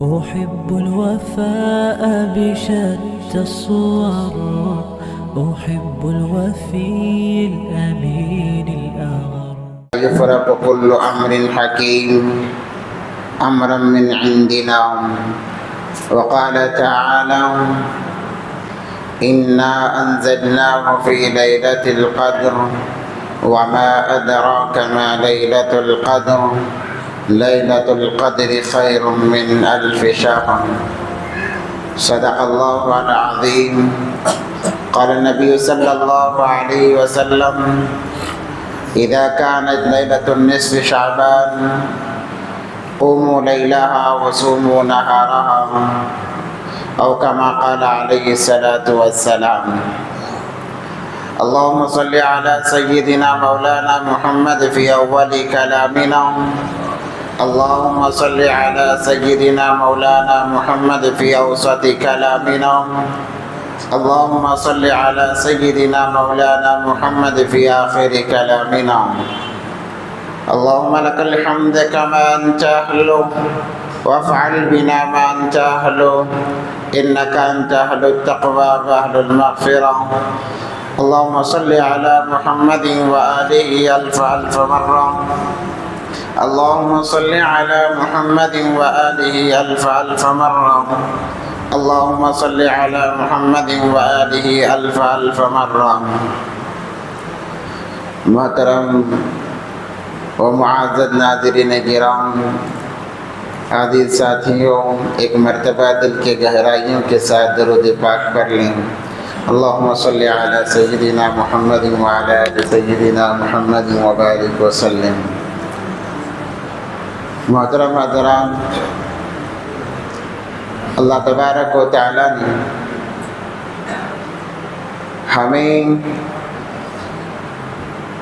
أحب الوفاء بشتى الصور، أحب الوفي الأمين الأغر. يفرق كل أمر حكيم أمرا من عندنا. وقال تعالى: إنا أنزلناه في ليلة القدر وما أدراك ما ليلة القدر ليلة القدر خير من ألف شهر. صدق الله العظيم. قال النبي صلى الله عليه وسلم: إذا كانت ليلة النصف شعبان قوموا ليلها وصوموا نهارها، أو كما قال عليه الصلاة والسلام. اللهم صل على سيدنا مولانا محمد في أول كلامنا. اللهم صل على سيدنا مولانا محمد في أوسط كلامنا. اللهم صل على سيدنا مولانا محمد في آخر كلامنا. اللهم لك الحمد كما أنت أهله، وافعل بنا ما أنت أهله، إنك أنت أهل التقوى وأهل المغفرة. اللهم صل على محمد وآله ألف ألف مرة. اللهم صل على محمد وآله ألف ألف مرة. اللهم صل على محمد وآله ألف ألف مرة. محترم و معزز ناظرین کرام، عزیز ساتھیوں، ایک مرتبہ دل کے گہرائیوں کے ساتھ درود پاک پڑھ لیں۔ اللہم صلی علی سیدنا محمد وعلی آل سیدنا محمد وبارک وسلم۔ محترم حضرات، اللہ تبارک و تعالی نے ہمیں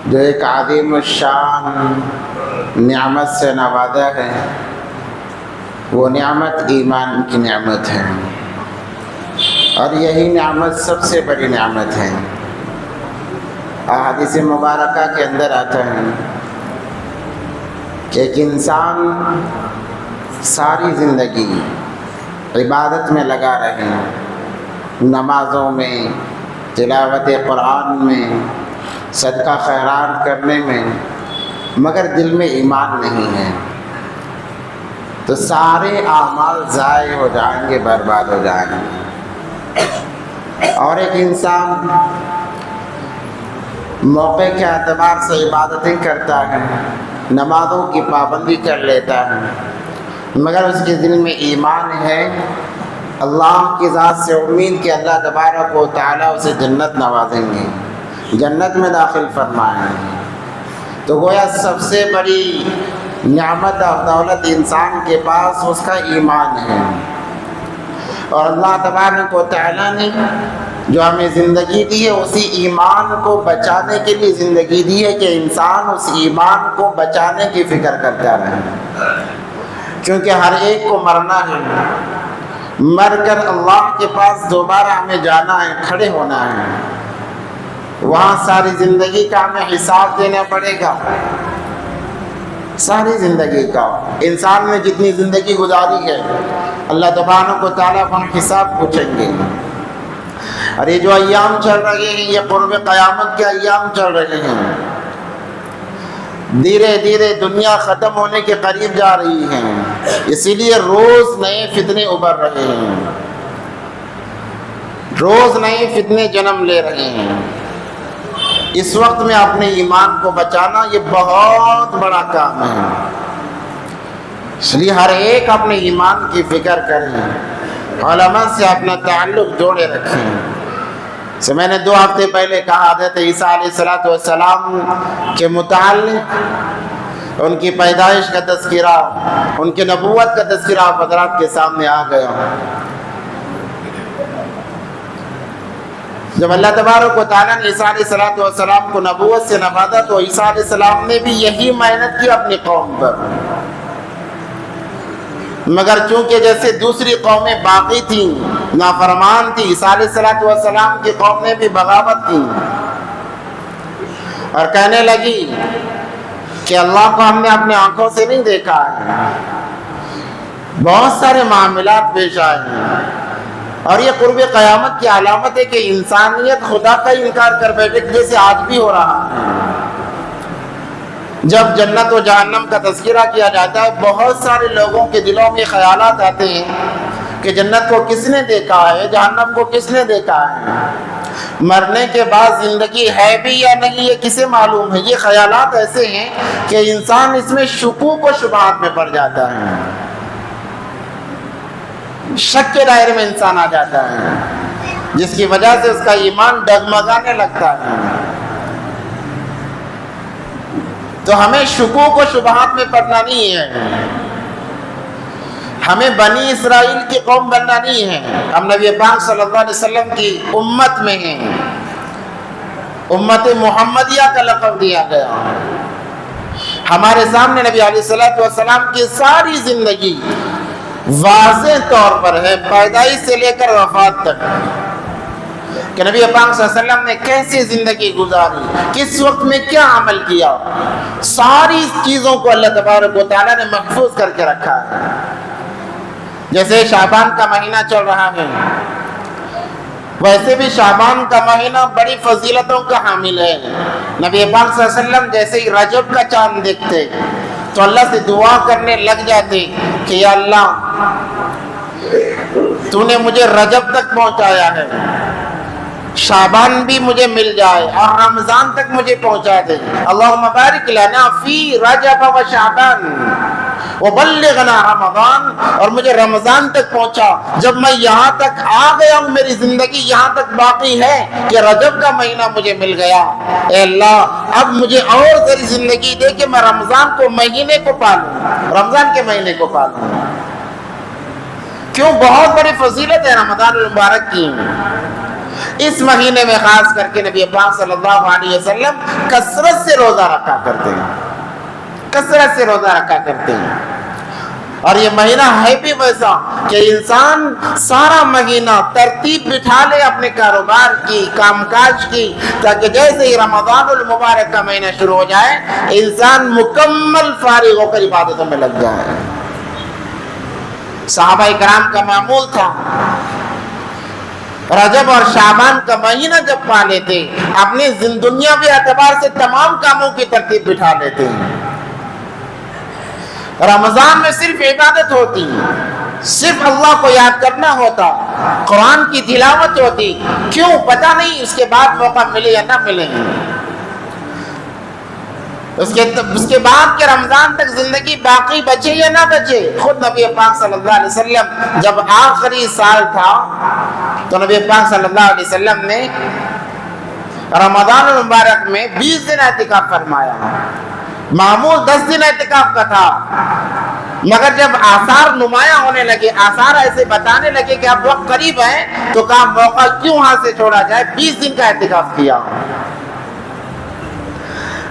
جو ایک عظیم الشان نعمت سے نوازا ہے، وہ نعمت ایمان کی نعمت ہے، اور یہی نعمت سب سے بڑی نعمت ہے۔ احادیث مبارکہ کے اندر آتا ہے کہ ایک انسان ساری زندگی عبادت میں لگا رہے، نمازوں میں، تلاوت قرآن میں، صدقہ خیرات کرنے میں، مگر دل میں ایمان نہیں ہے، تو سارے اعمال ضائع ہو جائیں گے، برباد ہو جائیں گے۔ اور ایک انسان موقع کے اعتبار سے عبادتیں کرتا ہے، نمازوں کی پابندی کر لیتا ہے، مگر اس کے دل میں ایمان ہے، اللہ کی ذات سے امید کہ اللہ تبارک و تعالیٰ اسے جنت نوازیں گے، جنت میں داخل فرمائیں گے۔ تو گویا سب سے بڑی نعمت اور دولت انسان کے پاس اس کا ایمان ہے، اور اللہ تبارک و تعالیٰ نے جو ہمیں زندگی دی ہے، اسی ایمان کو بچانے کے لیے زندگی دی ہے کہ انسان اس ایمان کو بچانے کی فکر کرتا رہے، کیونکہ ہر ایک کو مرنا ہے، مر کر اللہ کے پاس دوبارہ ہمیں جانا ہے، کھڑے ہونا ہے، وہاں ساری زندگی کا ہمیں حساب دینا پڑے گا۔ ساری زندگی کا انسان نے جتنی زندگی گزاری ہے، اللہ تبارک و تعالیٰ ہم حساب پوچھیں گے۔ اور یہ جو ایام چل رہے ہیں، یہ قرب قیامت کے ایام چل رہے ہیں، دھیرے دھیرے دنیا ختم ہونے کے قریب جا رہی ہے، اسی لیے روز نئے فتنے ابھر رہے ہیں، روز نئے فتنے جنم لے رہے ہیں۔ اس وقت میں اپنے ایمان کو بچانا یہ بہت بڑا کام ہے، اس لیے ہر ایک اپنے ایمان کی فکر کریں، علماء سے اپنا تعلق جوڑے رکھیں۔ سے میں نے 2 ہفتے پہلے کہا حضرت عیسیٰ علیہ السلام کے متعلق ان کی پیدائش کا تذکرہ، ان کی نبوت کا تذکرہ آپ حضرات کے سامنے آ گیا۔ جب اللہ تبارک و تعالیٰ نے عیسیٰ علیہ السلام کو نبوت سے نوازا، تو عیسیٰ علیہ السلام نے بھی یہی محنت کی اپنی قوم پر، مگر چونکہ جیسے دوسری قومیں باقی تھیں، نافرمان تھی، عیسیٰ علیہ السلام کی قوم نے بھی بغاوت کی اور کہنے لگی کہ اللہ کو ہم نے اپنے آنکھوں سے نہیں دیکھا ہے، بہت سارے معاملات پیش آئے ہیں، اور یہ قرب قیامت کی علامت ہے کہ انسانیت خدا کا انکار کر بیٹھے، جیسے آج بھی ہو رہا ہے۔ جب جنت و جہنم کا تذکرہ کیا جاتا ہے، بہت سارے لوگوں کے دلوں میں خیالات آتے ہیں کہ جنت کو کس نے دیکھا ہے، جہنم کو کس نے دیکھا ہے، مرنے کے بعد زندگی ہے بھی یا نہیں یہ کسے معلوم ہے۔ یہ خیالات ایسے ہیں کہ انسان اس میں شکوک و شبہات میں پڑ جاتا ہے، شک کے دائرے میں انسان آ جاتا ہے، جس کی وجہ سے اس کا ایمان ڈگمگانے لگتا ہے۔ تو ہمیں شکوک و شبہات میں پڑنا نہیں ہے، ہمیں بنی اسرائیل کی قوم بننا نہیں ہے۔ ہم نبی پاک صلی اللہ علیہ وسلم کی امت میں ہیں، امت محمدیہ کا لقب دیا گیا۔ ہمارے سامنے نبی علیہ السلام کی ساری زندگی واضح طور پر ہے، پیدائش سے لے کر وفات تک، کہ نبی پاک صلی اللہ علیہ وسلم نے کیسی زندگی گزاری، کس وقت میں کیا عمل کیا، ساری چیزوں کو اللہ تبارک و تعالیٰ نے محفوظ کر کے رکھا ہے۔ جیسے شعبان کا مہینہ چل رہا ہے، ویسے بھی شعبان کا مہینہ بڑی فضیلتوں کا حامل ہے۔ نبی پاک صلی اللہ علیہ وسلم جیسے ہی رجب کا چاند دیکھتے تو اللہ سے دعا کرنے لگ جاتے کہ یا اللہ تو نے مجھے رجب تک پہنچایا ہے، شعبان بھی مجھے مل جائے اور رمضان تک مجھے پہنچا دے۔ اللہم بارک لنا فی رجب و شعبان وبلغنا رمضان، اور مجھے رمضان تک پہنچا۔ جب میں یہاں تک آ گیا ہوں، میری زندگی یہاں تک باقی ہے کہ رجب کا مہینہ مجھے مل گیا، اے اللہ اب مجھے اور ذری زندگی دے کہ میں رمضان کو مہینے کو پالوں، رمضان کے مہینے کو پالوں۔ کیوں؟ بہت بڑی فضیلت ہے رمضان المبارک کی۔ اس مہینے میں خاص کر کے نبی پاک صلی اللہ علیہ وسلم کثرت سے روزہ رکھا کرتے ہیں، کثرت سے روزہ رکھا کرتے ہیں۔ اور یہ مہینہ ہے بھی ویسا کہ انسان سارا مہینہ ترتیب بٹھا لے اپنے کاروبار کی، کام کاج کی، تاکہ جیسے ہی رمضان المبارک کا مہینہ شروع ہو جائے انسان مکمل فارغ ہو کر عبادتوں میں لگ جائے۔ صحابہ کرام کا معمول تھا، رجب اور شعبان کا مہینہ جب پا لیتے اپنے دنیاوی اعتبار سے تمام کاموں کی ترتیب بٹھا لیتے ہیں۔ رمضان میں صرف عبادت ہوتی، صرف اللہ کو یاد کرنا ہوتا، قرآن کی تلاوت ہوتی، کیوں پتہ نہیں اس کے بعد موقع ملے یا نہ ملے، اس کے بعد کے رمضان تک زندگی باقی بچے یا نہ بچے۔ خود نبی پاک صلی اللہ علیہ وسلم جب آخری سال تھا تو نبی پاک صلی اللہ علیہ وسلم نے رمضان المبارک میں 20 دن اعتکاف فرمایا، معمول 10 دن اعتکاف کا تھا، مگر جب آثار نمایاں ہونے لگے، آثار ایسے بتانے لگے کہ اب وقت قریب ہے تو کہا موقع کیوں ہاتھ سے چھوڑا جائے، 20 دن کا اعتکاف کیا۔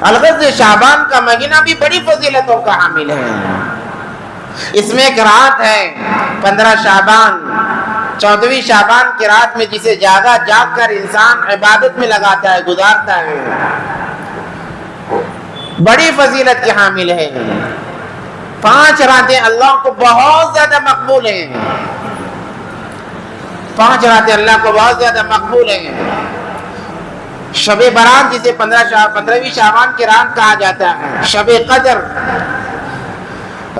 البتہ شعبان کا مہینہ بھی بڑی فضیلتوں کا حامل ہے۔ اس میں ایک رات ہے 15 شعبان، 14ویں شعبان کی رات میں جسے جاگ کر انسان عبادت میں لگاتا ہے، گزارتا ہے، بڑی فضیلت کے حامل ہے۔ 5 راتیں اللہ کو بہت زیادہ مقبول ہیں، 5 راتیں اللہ کو بہت زیادہ مقبول ہیں۔ شب برات جسے 15ویں شعبان کی رات کہا جاتا ہے، شب قدر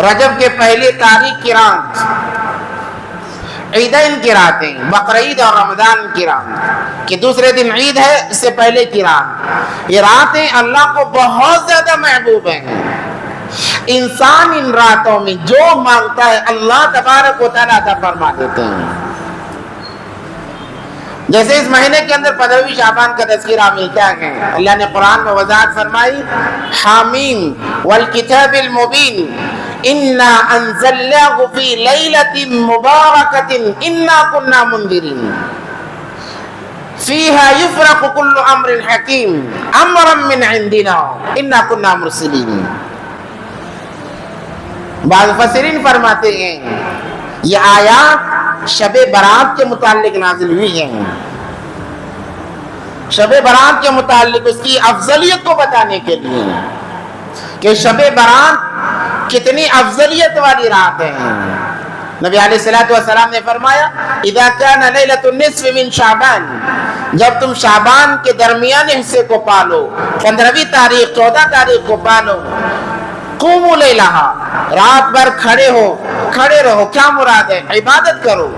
رجب کے پہلی تاریخ کی رات، عیدین کی راتیں، بقرعید اور رمضان کی رات کہ دوسرے دن عید ہے، اس سے پہلے کی رات، یہ راتیں اللہ کو بہت زیادہ محبوب ہیں۔ انسان ان راتوں میں جو مانگتا ہے اللہ تبارک و تعالیٰ عطا فرما دیتے ہیں۔ جیسے اس مہینے کے اندر 15ویں شعبان کا تذکرہ ملتا ہے، اللہ نے قرآن میں وضاحت فرمائی، حامیم والکتاب المبین انا انزلناه فی لیلۃ مبارکۃ انا کنا منذرین فیها یفرق کل امر حکیم امرا من عندنا انا کنا مرسلین۔ بعض مفسرین فرماتے ہیں یہ آیات شب برات کے متعلق نازل ہوئی ہیں، شب برات کے متعلق اس کی افضلیت کو بتانے کے لیے کہ شب برات کتنی افضلیت والی رات ہے۔ نبی علیہ الصلوۃ والسلام نے فرمایا اذا كان ليلة النصف من شعبان، جب تم شعبان کے درمیانے حصے کو پالو، 15ویں تاریخ 14 تاریخ کو پالو، قوموا لیلہا، رات بھر کھڑے رہو، کیا مراد ہے؟ عبادت کرو،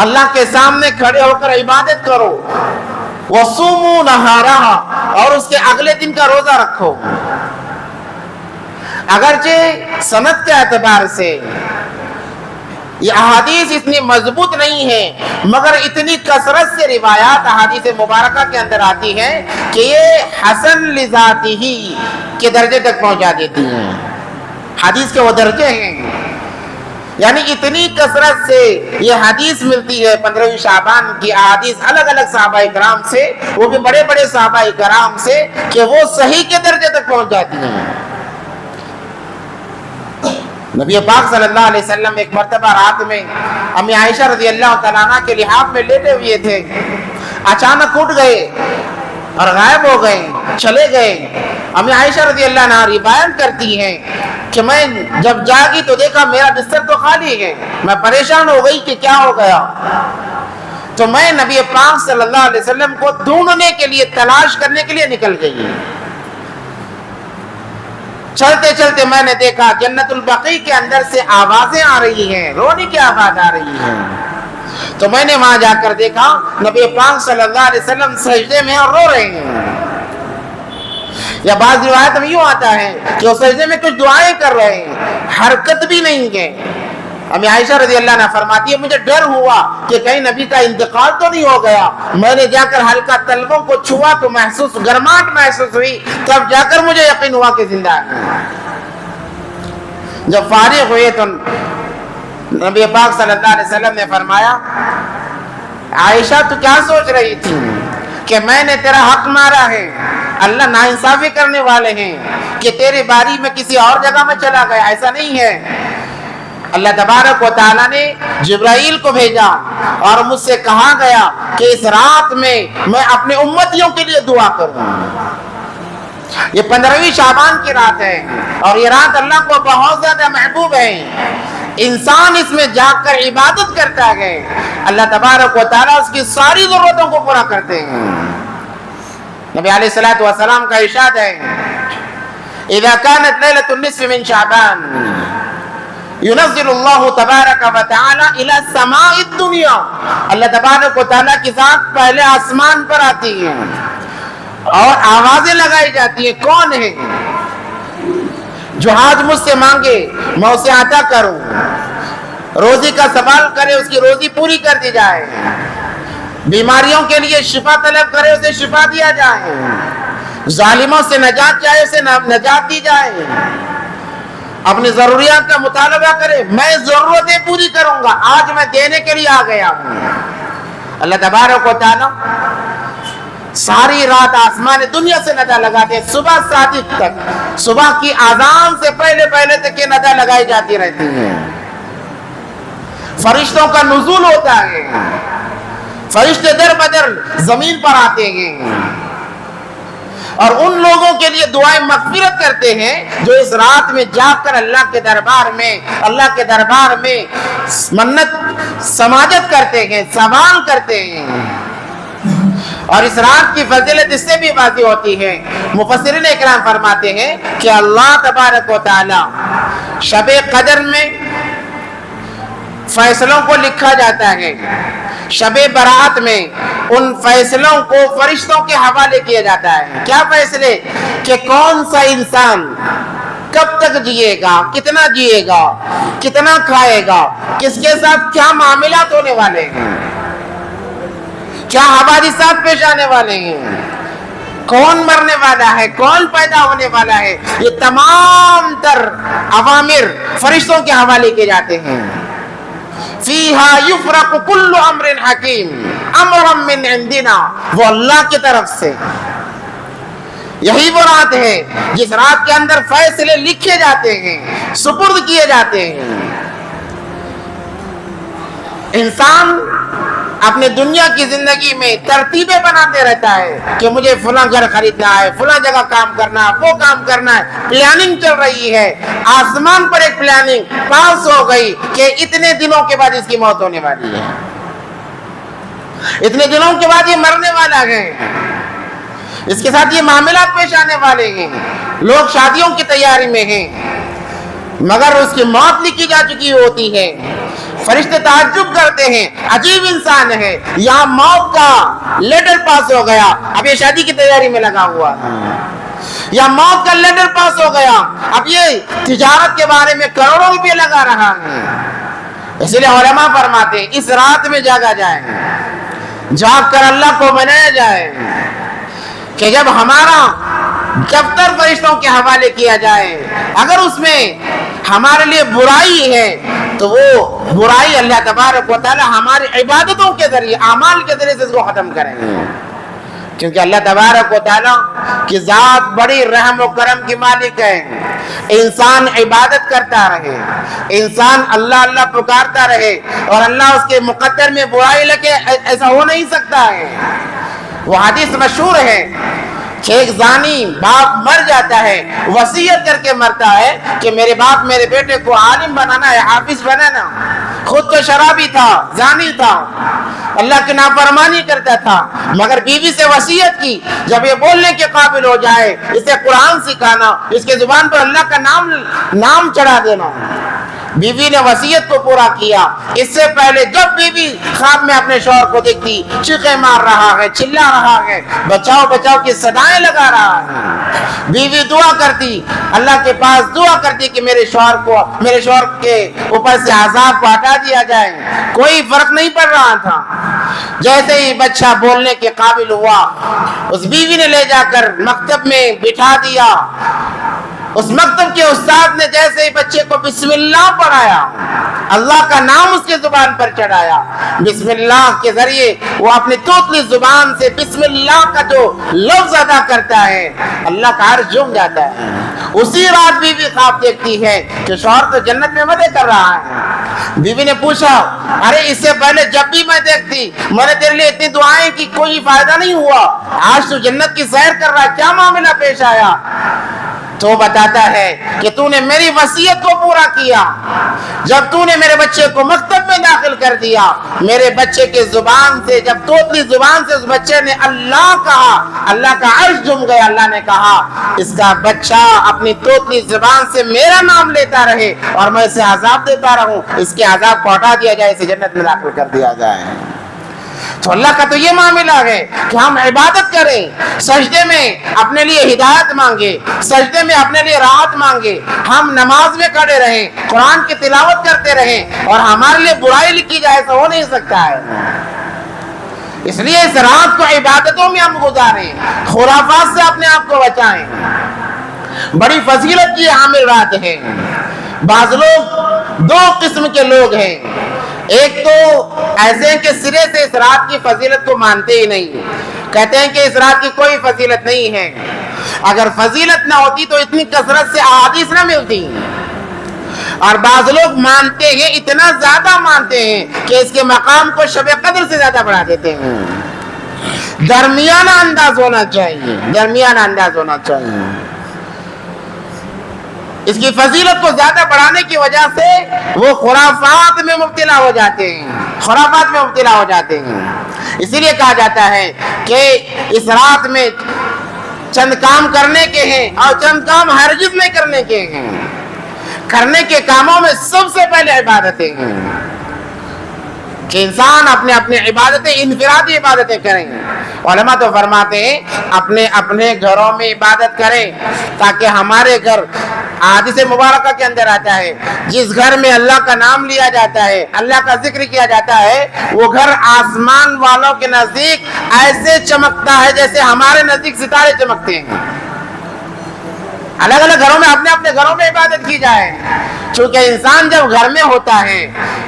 اللہ کے سامنے کھڑے ہو کر عبادت کرو، وصوموا نہارہا، اور اس کے اگلے دن کا روزہ رکھو۔ اگرچہ سند کے اعتبار سے یہ احادیث اتنی مضبوط نہیں ہے، مگر اتنی کثرت سے روایات احادیث مبارکہ کے اندر آتی ہیں کہ یہ حسن لذاتہ کے درجے تک پہنچا دیتی ہیں، حدیث کے وہ درجے ہیں، یعنی اتنی کثرت سے یہ حدیث ملتی ہے 15ویں شعبان کی احادیث الگ الگ صحابہ کرام سے، وہ بھی بڑے بڑے صحابہ کرام سے، کہ وہ صحیح کے درجے تک پہنچ جاتی ہیں۔ نبی پاک صلی اللہ علیہ وسلم ایک مرتبہ رات میں امی عائشہ رضی اللہ تعالیٰ عنہ کے لحاف میں لیٹے ہوئے تھے، اچانک اٹھ گئے اور غائب ہو گئے، چلے گئے۔ امی عائشہ رضی اللہ عنہ روایت کرتی ہیں کہ میں جب جاگی تو دیکھا میرا بستر تو خالی ہے، میں پریشان ہو گئی کہ کیا ہو گیا، تو میں نبی پاک صلی اللہ علیہ وسلم کو ڈھونڈنے کے لیے، تلاش کرنے کے لیے نکل گئی۔ چلتے چلتے میں نے دیکھا جنت البقیع کے اندر سے آوازیں آ رہی ہیں، رونے کی آواز آ رہی ہے، تو میں نے وہاں جا کر دیکھا نبی پاک صلی اللہ علیہ وسلم سجدے میں اور رو رہے ہیں، یا بعض روایت میں یوں آتا ہے کہ وہ سجدے میں کچھ دعائیں کر رہے ہیں، حرکت بھی نہیں ہے۔ امی عائشہ رضی اللہ عنہ فرماتی ہے مجھے ڈر ہوا کہ کہیں نبی کا انتقال تو نہیں ہو گیا، میں نے جا کر ہلکا تلووں کو چھوا تو گرماہٹ محسوس ہوئی، تب جا کر مجھے یقین ہوا کہ زندہ ہے۔ جب فارغ ہوئے تو نبی پاک صلی اللہ علیہ وسلم نے فرمایا عائشہ تو کیا سوچ رہی تھی کہ میں نے تیرا حق مارا ہے، اللہ ناانصافی کرنے والے ہیں کہ تیری باری میں کسی اور جگہ میں چلا گیا، ایسا نہیں ہے۔ اللہ تبارک و تعالیٰ نے جبرائیل کو بھیجا اور مجھ سے کہا گیا کہ اس رات میں اپنے امتیوں کے لیے دعا کروں۔ یہ 15ویں شعبان کی رات ہے اور یہ رات اللہ کو بہت زیادہ محبوب ہے، انسان اس میں جاگ کر عبادت کرتا ہے، اللہ تبارک و تعالیٰ اس کی ساری ضرورتوں کو پورا کرتے ہیں۔ نبی علیہ الصلوۃ والسلام کا ارشاد ہے اذا كانت ليلة النصف من شعبان ينزل اللہ تبارک و تعالی الى السماء الدنیا، اللہ تبارک و تعالیٰ کی ذات پہلے آسمان پر آتی ہے اور آوازیں لگائی جاتی ہیں، کون ہے جو آج مجھ سے مانگے میں اسے عطا کروں، روزی کا سوال کرے اس کی روزی پوری کر دی جائے، بیماریوں کے لیے شفا طلب کرے اسے شفا دیا جائے، ظالموں سے نجات چاہے اسے نجات دی جائے، اپنی ضروریات کا مطالبہ کرے، میں ضرورتیں پوری کروں گا، آج میں دینے کے لیے آ گیا ہوں۔ اللہ تبارک و تعالی ساری رات آسمان دنیا سے ندا لگاتے ہیں، صبح صادق تک، صبح کی اذان سے پہلے تک یہ ندا لگائی جاتی رہتی ہیں۔ فرشتوں کا نزول ہوتا ہے، فرشتے در بدر زمین پر آتے ہیں اور ان لوگوں کے لیے دعائیں مغفرت کرتے ہیں جو اس رات میں جا کر اللہ کے دربار میں منت سماجت کرتے ہیں، سوال کرتے ہیں۔ اور اس رات کی فضیلت اس سے بھی واضح ہوتی ہے، مفسرین اکرام فرماتے ہیں کہ اللہ تبارک و تعالی شب قدر میں فیصلوں کو لکھا جاتا ہے، شب برات میں ان فیصلوں کو فرشتوں کے حوالے کیا جاتا ہے۔ کیا فیصلے؟ کہ کون سا انسان کب تک جیے گا، کتنا جیے گا، کتنا کھائے گا، کس کے ساتھ کیا معاملات ہونے والے ہیں، کیا حوادثات پیش آنے والے ہیں، کون مرنے والا ہے، کون پیدا ہونے والا ہے، یہ تمام تر اوامر فرشتوں کے حوالے کیے جاتے ہیں۔ فیہا یفرق کل امر حکیم امرا من عندنا، وہ اللہ کی طرف سے، یہی وہ رات ہے جس رات کے اندر فیصلے لکھے جاتے ہیں، سپرد کیے جاتے ہیں۔ انسان اپنے دنیا کی زندگی میں ترتیبیں بناتے رہتا ہے کہ مجھے فلاں گھر خریدنا ہے، فلاں جگہ کام کرنا ہے، وہ کام کرنا ہے، پلاننگ چل رہی ہے، آسمان پر ایک پلاننگ پاس ہو گئی کہ اتنے دنوں کے بعد اس کی موت ہونے والی ہے، اتنے دنوں کے بعد یہ مرنے والا ہے، اس کے ساتھ یہ معاملات پیش آنے والے ہیں، لوگ شادیوں کی تیاری میں ہیں، مگر اس کی موت لکھی جا چکی ہوتی ہے۔ فرشتے تعجب کرتے ہیں، عجیب انسان ہے، یہاں موت کا لیٹر پاس ہو گیا، اب یہ شادی کی تیاری میں لگا ہوا ہے، یا موت کا لیٹر پاس ہو گیا، اب یہ تجارت کے بارے میں کروڑوں روپے لگا رہا ہے۔ اس لیے علماء فرماتے ہیں اس رات میں جاگا جائے، جاگ کر اللہ کو منایا جائے کہ جب ہمارا دفتر فرشتوں کے حوالے کیا جائے، اگر اس میں ہمارے لیے برائی ہے تو وہ برائی اللہ تبارک و تعالی ہماری عبادتوں کے ذریعے، اعمال کے ذریعے سے اس کو ختم کریں گے، کیونکہ اللہ تبارک و تعالی کی ذات بڑی رحم و کرم کی مالک ہے۔ انسان عبادت کرتا رہے، انسان اللہ اللہ پکارتا رہے اور اللہ اس کے مقدر میں برائی لگے، ایسا ہو نہیں سکتا ہے۔ وہ حدیث مشہور ہے کہ ایک زانی باپ مر جاتا ہے، وصیت کر کے مرتا ہے کہ میرے باپ میرے بیٹے کو عالم بنانا ہے، حافظ بنانا، خود تو شرابی تھا، زانی تھا، اللہ کی نافرمانی کرتا تھا، مگر بیوی سے وصیت کی جب یہ بولنے کے قابل ہو جائے اسے قرآن سکھانا، اس کے زبان پر اللہ کا نام چڑھا دینا۔ بیوی نے وصیت کو پورا کیا۔ اس سے پہلے جب بیوی خواب میں اپنے شوہر کو دیکھتی، چیخیں مار رہا ہے، چلا رہا ہے، بچاؤ بچاؤ کی صدائیں لگا رہا ہے، بیوی دعا کرتی، اللہ کے پاس دعا کرتی کہ میرے شوہر کے اوپر سے عذاب کو ہٹا دیا جائے۔ کوئی فرق نہیں پڑ رہا تھا۔ جیسے ہی بچہ بولنے کے قابل ہوا، اس بیوی نے لے جا کر مکتب میں بٹھا دیا۔ اس مکتب کے استاد نے جیسے ہی بچے کو بسم اللہ پڑھایا، اللہ کا نام اس کے زبان پر چڑھایا، بسم اللہ کے ذریعے وہ اپنی توتلی زبان سے بسم اللہ کا جو لفظ ادا کرتا ہے، اللہ کا عرش جھوم جاتا ہے۔ اسی رات بیوی خواب دیکھتی ہے کہ شوہر تو جنت میں مزے کر رہا ہے۔ بیوی نے پوچھا، ارے اس سے پہلے جب بھی میں دیکھتی، میں نے تیرے لیے اتنی دعائیں کی، کوئی فائدہ نہیں ہوا، آج تو جنت کی سیر کر رہا ہے، کیا معاملہ پیش آیا؟ تو بتاتا ہے کہ تو نے میری وصیت کو پورا کیا، جب تو نے میرے بچے کو مکتب میں داخل کر دیا، میرے بچے کے زبان سے، جب توتلی زبان سے اس بچے نے اللہ کہا، اللہ کا عرش جھوم گیا۔ اللہ نے کہا اس کا بچہ اپنی توتلی زبان سے میرا نام لیتا رہے اور میں اسے عذاب دیتا رہوں، اس کے عذاب کو ہٹا دیا جائے، اسے جنت میں داخل کر دیا جائے۔ تو اللہ کا تو یہ معاملہ ہے کہ ہم عبادت کریں، سجدے میں اپنے لیے ہدایت مانگے، سجدے میں اپنے لیے راحت مانگے، ہم نماز میں کھڑے رہیں، قرآن کی تلاوت کرتے رہیں اور ہمارے لیے برائی لکھی جائے، ایسا ہو نہیں سکتا ہے۔ اس لیے اس رات کو عبادتوں میں ہم گزاریں، خرافات سے اپنے آپ کو بچائیں۔ بڑی فضیلت کی حامل رات ہے۔ بعض لوگ دو قسم کے لوگ ہیں، ایک تو ایسے ہیں کہ سرے سے اس رات کی فضیلت کو مانتے ہی نہیں، کہتے ہیں کہ اس رات کی کوئی فضیلت نہیں ہے، اگر فضیلت نہ ہوتی تو اتنی کثرت سے احادیث نہ ملتی۔ اور بعض لوگ مانتے ہیں، اتنا زیادہ مانتے ہیں کہ اس کے مقام کو شب قدر سے زیادہ بڑھا دیتے ہیں۔ درمیانہ انداز ہونا چاہیے، درمیانہ انداز ہونا چاہیے۔ اس کی فضیلت کو زیادہ بڑھانے کی وجہ سے وہ خرافات میں مبتلا ہو جاتے ہیں، خرافات میں مبتلا ہو جاتے ہیں۔ اسی لیے کہا جاتا ہے کہ اس رات میں چند کام کرنے کے ہیں اور چند کام ہرگز نہیں کرنے کے ہیں۔ کرنے کے کاموں میں سب سے پہلے عبادتیں ہیں کہ انسان اپنے اپنے عبادتیں، انفرادی عبادتیں کریں۔ علماء تو فرماتے ہیں اپنے اپنے گھروں میں عبادت کریں تاکہ ہمارے گھر، حدیث مبارکہ کے اندر آتا ہے جس گھر میں اللہ کا نام لیا جاتا ہے، اللہ کا ذکر کیا جاتا ہے، وہ گھر آسمان والوں کے نزدیک ایسے چمکتا ہے جیسے ہمارے نزدیک ستارے چمکتے ہیں۔ الگ الگ گھروں میں اپنے اپنے گھروں میں عبادت کی جائے. چونکہ انسان جب گھر میں ہوتا ہے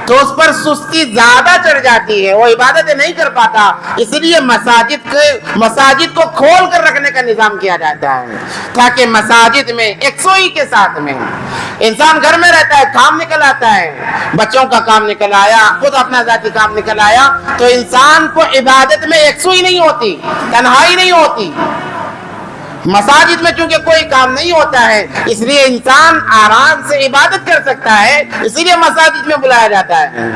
تو اس پر سستی زیادہ چڑھ جاتی ہے, وہ عبادتیں نہیں کر پاتا. اس لیے مساجد کو کھول کر رکھنے کا نظام کیا جاتا ہے تاکہ مساجد میں یکسوئی کے ساتھ میں انسان گھر میں رہتا ہے, کام نکل آتا ہے, بچوں کا کام نکل آیا, خود اپنا ذاتی کام نکل آیا, تو انسان کو عبادت میں یکسوئی نہیں ہوتی, تنہائی نہیں ہوتی. مساجد میں چونکہ کوئی کام نہیں ہوتا ہے اس لیے انسان آرام سے عبادت کر سکتا ہے, اسی لیے مساجد میں بلایا جاتا ہے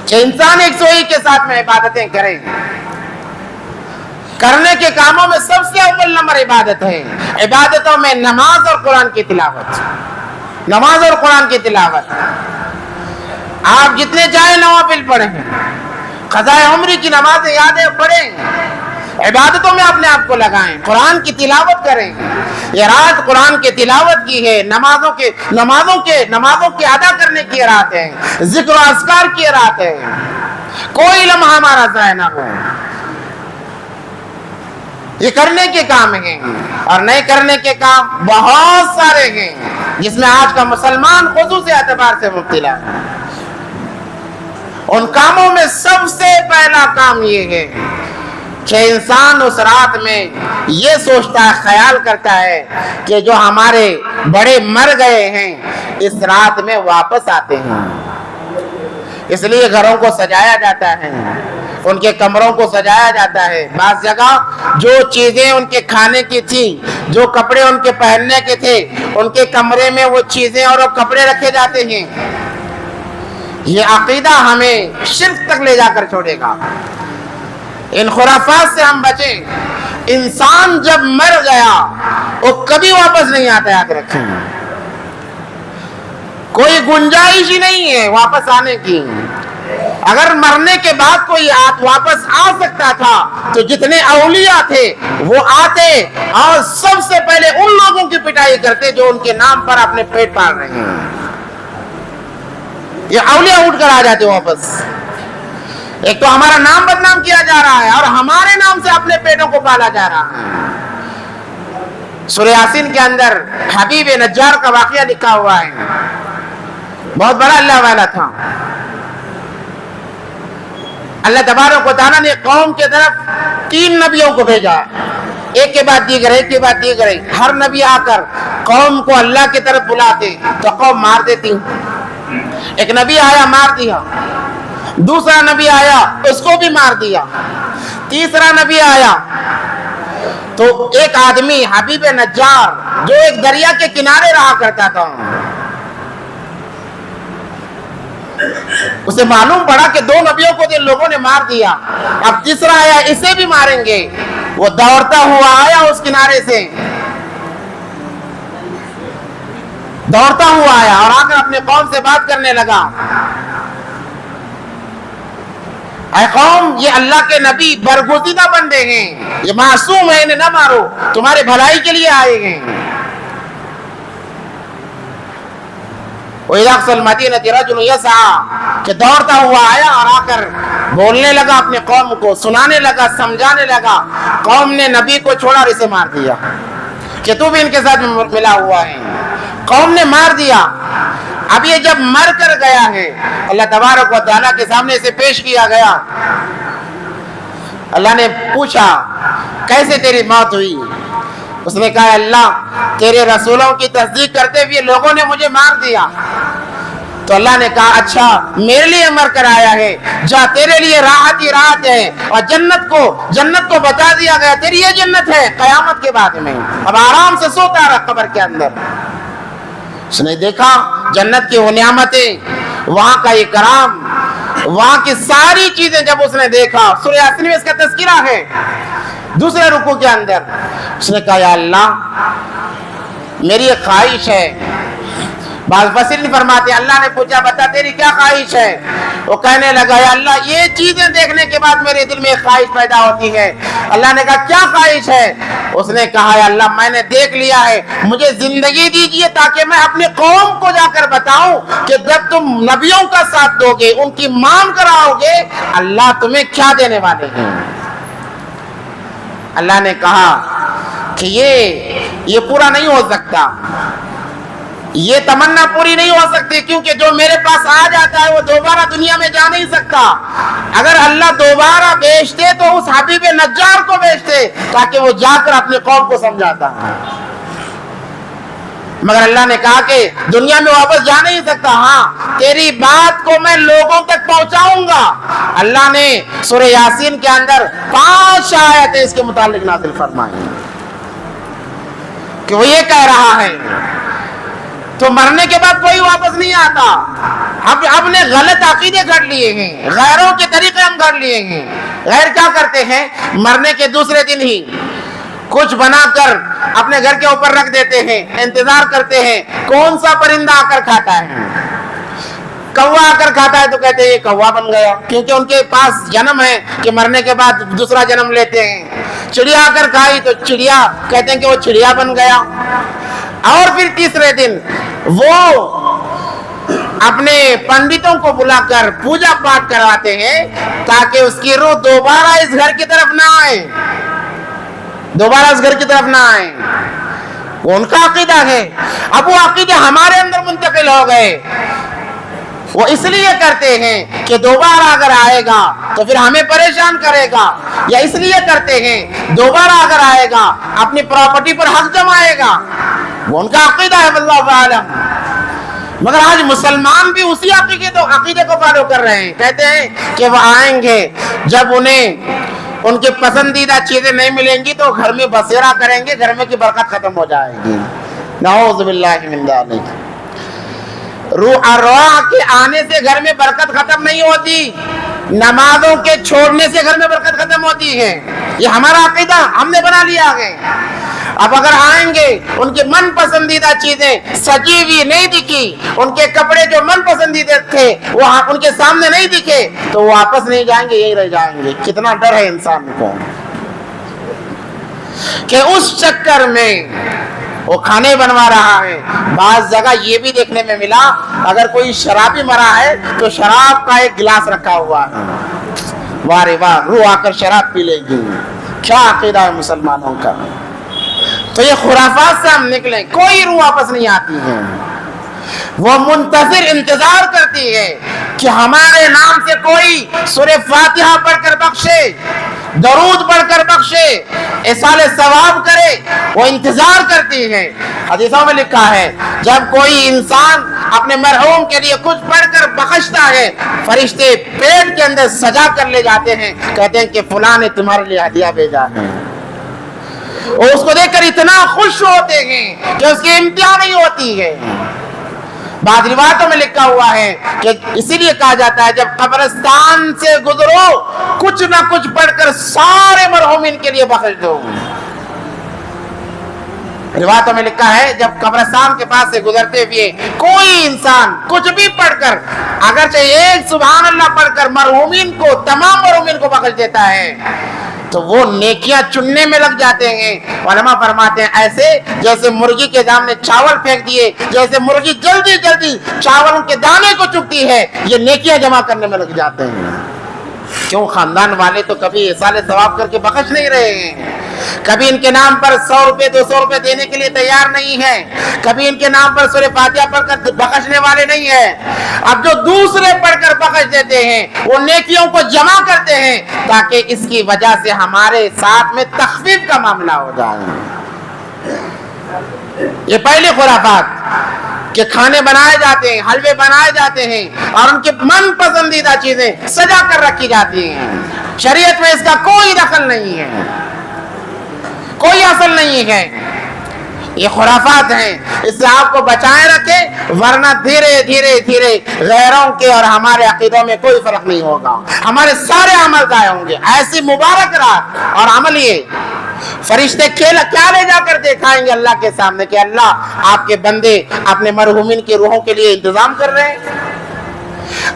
کہ انسان یکسوئی کے ساتھ میں عبادتیں کریں. کرنے کے کاموں میں سب سے اول نمبر عبادت ہے. عبادتوں میں نماز اور قرآن کی تلاوت, نماز اور قرآن کی تلاوت. آپ جتنے چاہے نوافل پڑھیں, قضائے عمری کی نمازیں یادیں پڑھیں, عبادتوں میں اپنے آپ کو لگائیں, قرآن کی تلاوت کریں. یہ رات قرآن کی تلاوت کی ہے, نمازوں کے ادا کرنے کی رات ہے, ذکر و اذکار کی رات ہے. کوئی لمحہ ہمارا ضائع نہ ہو. یہ کرنے کے کام ہیں, اور نہیں کرنے کے کام بہت سارے ہیں جس میں آج کا مسلمان خصوصی اعتبار سے مبتلا ہے. ان کاموں میں سب سے پہلا کام یہ ہے کہ انسان اس رات میں یہ سوچتا ہے, خیال کرتا ہے کہ جو ہمارے بڑے مر گئے ہیں اس رات میں واپس آتے ہیں. اس لیے گھروں کو سجایا جاتا ہے, ان کے کمروں کو سجایا جاتا ہے. بعض جگہ جو چیزیں ان کے کھانے کی تھی, جو کپڑے ان کے پہننے کے تھے, ان کے کمرے میں وہ چیزیں اور وہ کپڑے رکھے جاتے ہیں. یہ عقیدہ ہمیں شرک تک لے جا کر چھوڑے گا. ان خرافات سے ہم بچیں. انسان جب مر گیا وہ کبھی واپس نہیں آتا, یاد رکھیں. کوئی گنجائش ہی نہیں ہے واپس آنے کی. اگر مرنے کے بعد کوئی واپس آ سکتا تھا تو جتنے اولیاء تھے وہ آتے اور سب سے پہلے ان لوگوں کی پٹائی کرتے جو ان کے نام پر اپنے پیٹ پال رہے ہیں. یہ اولیاء اٹھ کر آ جاتے واپس. ایک تو ہمارا نام بدنام کیا جا رہا ہے اور ہمارے نام سے اپنے پیٹوں کو پالا جا رہا ہے. سورہ یاسین کے اندر حبیب نجار کا واقعہ لکھا ہوا ہے. بہت بڑا اللہ والا تھا. اللہ تبارک و تعالیٰ نے قوم کے طرف 3 نبیوں کو بھیجا, ایک کے بعد دیگر, ایک کے بعد دیگر. ہر نبی آ کر قوم کو اللہ کی طرف بلاتے تو قوم مار دیتی. ایک نبی آیا, مار دیا. دوسرا نبی آیا, اس کو بھی مار دیا. تیسرا نبی آیا تو ایک آدمی حبیب نجار جو ایک دریا کے کنارے رہا کرتا تھا, اسے معلوم پڑا کہ 2 نبیوں کو جن لوگوں نے مار دیا, اب تیسرا آیا, اسے بھی ماریں گے. وہ دوڑتا ہوا آیا اس کنارے سے, دوڑتا ہوا آیا اور آ کر اپنے قوم سے بات کرنے لگا. اے قوم, یہ اللہ کے نبی برگزیدہ بندے ہیں, یہ معصوم ہیں, انہیں نہ مارو, تمہارے بھلائی کے لیے آئے ہیں. وَإِذَا أَقْصَى الْمَدِينَةِ رَجُلٌ يَسْعَىٰ, کہ دوڑتا ہوا آیا اور آ کر بولنے لگا اپنے قوم کو, سنانے لگا, سمجھانے لگا. قوم نے نبی کو چھوڑا اور اسے مار دیا کہ تو بھی ان کے ساتھ ملا ہوا ہے. قوم نے مار دیا. اب یہ جب مر کر گیا ہے اللہ تبارک و تعالیٰ کے سامنے اسے پیش کیا گیا. اللہ نے پوچھا کیسے تیری موت ہوئی؟ اس نے کہا اللہ, تیرے رسولوں کی تصدیق کرتے ہوئے لوگوں نے مجھے مار دیا. تو اللہ نے کہا اچھا, میرے لیے مر کر آیا ہے, جا تیرے لیے راحت ہی راحت ہے, اور جنت کو بتا دیا گیا تیری یہ جنت ہے قیامت کے بعد میں, اب آرام سے سوتا رہا قبر کے اندر. اس نے دیکھا جنت کی وہ نعمتیں, وہاں کا اکرام, وہاں کی ساری چیزیں جب اس نے دیکھا. سورہ یاسین میں اس کا تذکرہ ہے دوسرے رکوع کے اندر. اس نے کہا یا اللہ میری ایک خواہش ہے. بعض مفسرین فرماتے ہیں اللہ نے پوچھا بتا تیری کیا خواہش ہے؟ وہ کہنے لگا یا اللہ یہ چیزیں دیکھنے کے بعد میرے دل میں ایک خواہش پیدا ہوتی ہے. اللہ نے کہا کیا خواہش ہے؟ اس نے کہا یا اللہ میں نے دیکھ لیا ہے, مجھے زندگی دیجیے تاکہ میں اپنی قوم کو جا کر بتاؤں کہ جب تم نبیوں کا ساتھ دو گے, ان کی مان کراؤ گے, اللہ تمہیں کیا دینے والے ہیں. اللہ نے کہا کہ یہ یہ پورا نہیں ہو سکتا، یہ تمنا پوری نہیں ہو سکتی، کیونکہ جو میرے پاس آ جاتا ہے وہ دوبارہ دنیا میں جا نہیں سکتا۔ اگر اللہ دوبارہ بیچتے تو اس حبیب نجار کو بیچتے تاکہ وہ جا کر اپنے قوم کو سمجھاتا، مگر اللہ نے کہا کہ دنیا میں واپس جا نہیں سکتا، ہاں تیری بات کو میں لوگوں تک پہنچاؤں گا۔ اللہ نے سورہ یاسین کے اندر 5 آیتیں اس کے متعلق نازل فرمائی کہ وہ یہ کہہ رہا ہے تو مرنے کے بعد کوئی واپس نہیں آتا۔ اب نے غلط عقیدے گھڑ لیے ہیں، غیروں کے طریقے ہم گھڑ لیے ہیں۔ غیر کیا کرتے ہیں؟ مرنے کے دوسرے دن ہی کچھ بنا کر اپنے گھر کے اوپر رکھ دیتے ہیں، انتظار کرتے ہیں کون سا پرندہ آ کر کھاتا ہے۔ کوا آ کر کھاتا ہے تو کہتے ہیں یہ کوا بن گیا، کیونکہ ان کے پاس جنم ہے کہ مرنے کے بعد دوسرا جنم لیتے ہیں۔ چڑیا آ کر کھائی تو چڑیا کہتے ہیں کہ وہ چڑیا بن گیا۔ اور پھر تیسرے دن وہ اپنے پنڈتوں کو بلا کر پوجا پاٹ کرواتے ہیں تاکہ اس کی روح دوبارہ اس گھر کی طرف نہ آئے، دوبارہ اس گھر کی طرف نہ آئے۔ وہ ان کا عقیدہ ہے۔ اب وہ عقیدے ہمارے اندر منتقل ہو گئے۔ وہ اس لیے کرتے ہیں کہ دوبارہ اگر آئے گا تو پھر ہمیں پریشان کرے گا، یا اس لیے کرتے ہیں دوبارہ اگر آئے گا اپنی پراپرٹی پر حق جمائے گا۔ وہ ان کا عقیدہ ہے، واللہ اعلم۔ مگر آج مسلمان بھی اسی عقیدے کو فالو کر رہے ہیں۔ کہتے ہیں کہ وہ آئیں گے جب انہیں ان کی پسندیدہ چیزیں نہیں ملیں گی تو گھر میں بسیرا کریں گے، گھر میں کی برکت ختم ہو جائے گی۔ نعوذ باللہ من ذالک۔ روح ارواح کے آنے سے گھر میں برکت ختم نہیں ہوتی، نمازوں کے چھوڑنے سے گھر میں برکت ختم ہوتی ہے۔ یہ ہمارا عقیدہ ہم نے بنا لیا ہے۔ اب اگر آئیں گے ان کے من پسندیدہ چیزیں سجی ہوئی نہیں دکھی، ان کے کپڑے جو من پسندیدہ تھے وہ ان کے سامنے نہیں دکھے تو وہ واپس نہیں جائیں گے، یہی رہ جائیں گے۔ کتنا ڈر ہے انسان کو کہ اس چکر میں وہ کھانے بنوا رہا ہے۔ بعض جگہ یہ بھی دیکھنے میں ملا اگر کوئی شرابی مرا ہے تو شراب کا ایک گلاس رکھا ہوا ہے، واہ رے واہ، روح آ کر شراب پی لے گی۔ کیا عقیدہ ہے مسلمانوں کا؟ تو یہ خرافات سے ہم نکلیں، کوئی روح واپس نہیں آتی ہے۔ وہ منتظر انتظار کرتی ہے کہ ہمارے نام سے کوئی سورہ فاتحہ پڑھ کر بخشے، درود پڑھ کر بخشے، ایصال ثواب کرے، وہ انتظار کرتی ہے۔ حدیثوں میں لکھا ہے جب کوئی انسان اپنے مرحوم کے لیے کچھ پڑھ کر بخشتا ہے، فرشتے پیٹ کے اندر سجا کر لے جاتے ہیں، کہتے ہیں کہ فلاں نے تمہارے لیے ہدیہ بھیجا ہے۔ اور اس کو دیکھ کر اتنا خوش ہوتے ہیں کہ اس کی امتحان نہیں ہوتی ہے۔ بعض روایتوں میں لکھا ہوا ہے کہ اسی لیے کہا جاتا ہے جب قبرستان سے گزرو کچھ نہ کچھ پڑھ کر سارے مرحومین کے لیے بخش دو۔ روایتوں میں لکھا ہے جب قبرستان کے پاس سے گزرتے ہوئے کوئی انسان کچھ بھی پڑھ کر، اگرچہ ایک سبحان اللہ پڑھ کر مرحومین کو، تمام مرحومین کو بخش دیتا ہے تو وہ نیکیاں چننے میں لگ جاتے ہیں۔ علماء فرماتے ہیں ایسے جیسے مرغی کے سامنے چاول پھینک دیے، جیسے مرغی جلدی جلدی چاول کے دانے کو چکتی ہے، یہ نیکیاں جمع کرنے میں لگ جاتے ہیں۔ کیوں؟ خاندان والے تو کبھی ایصال ثواب کر کے بخش نہیں رہے ہیں، کبھی ان کے نام پر 100 روپے 200 روپے دینے کے لیے تیار نہیں ہے، کبھی ان کے نام پر سورہ فاتحہ پڑھ کر بخشنے والے نہیں ہیں۔ اب جو دوسرے پڑھ کر بخش دیتے ہیں وہ نیکیوں کو جمع کرتے ہیں تاکہ اس کی وجہ سے ہمارے ساتھ میں تخفیف کا معاملہ ہو جائے۔ یہ پہلی خرافات کہ کھانے بنائے جاتے ہیں، حلوے بنائے جاتے ہیں اور ان کے من پسندیدہ چیزیں سجا کر رکھی جاتی ہیں۔ شریعت میں اس کا کوئی دخل نہیں ہے، کوئی اصل نہیں ہے، یہ خرافات ہیں۔ اس سے آپ کو بچائے رکھے، ورنہ دھیرے دھیرے دھیرے غیروں کے اور ہمارے عقیدوں میں کوئی فرق نہیں ہوگا، ہمارے سارے عمل ضائع ہوں گے۔ ایسی مبارک رات اور عمل یہ فرشتے کیا لے جا کر دکھائیں گے اللہ کے سامنے کہ اللہ آپ کے بندے اپنے مرحومین کی روحوں کے لیے انتظام کر رہے ہیں۔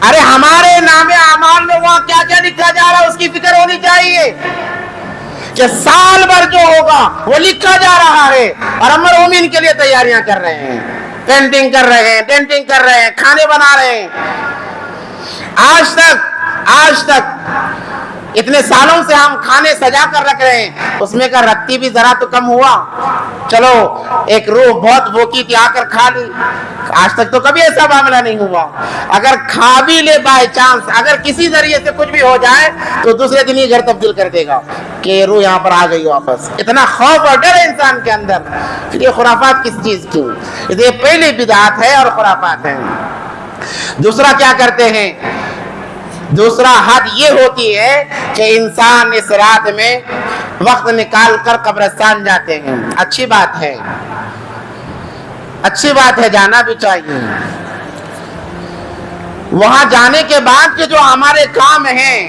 ارے ہمارے نام اعمال میں وہاں کیا کیا لکھا جا رہا ہے اس کی فکر ہونی چاہیے کہ سال بھر جو ہوگا وہ لکھا جا رہا ہے اور ہم مرحومین کے لیے تیاریاں کر رہے ہیں، پینٹنگ کر رہے ہیں، ڈینٹنگ کر رہے ہیں، کھانے بنا رہے ہیں۔ آج تک اتنے سالوں سے ہم کھانے سجا کر رکھ رہے ہیں، اس میں کا رتی بھی ذرا تو کم ہوا؟ چلو ایک روح بہت بھوکی تھی، آ کر کھا لی. آج تک تو کبھی ایسا معاملہ نہیں ہوا. اگر کھا بھی لے بائی چانس، اگر کسی ذریعے سے کچھ بھی ہو جائے تو دوسرے دن ہی گھر تبدیل کر دے گا کہ روح یہاں پر آ گئی واپس. اتنا خوف اور ڈر ہے انسان کے اندر. پھر یہ خرافات کس چیز کی؟ یہ پہلی بدعت ہے اور خرافات ہیں. دوسرا کیا کرتے ہیں؟ دوسرا حد یہ ہوتی ہے کہ انسان اس رات میں وقت نکال کر قبرستان جاتے ہیں. اچھی بات ہے، اچھی بات ہے، جانا بھی چاہیے. وہاں جانے کے بعد کے جو ہمارے کام ہیں،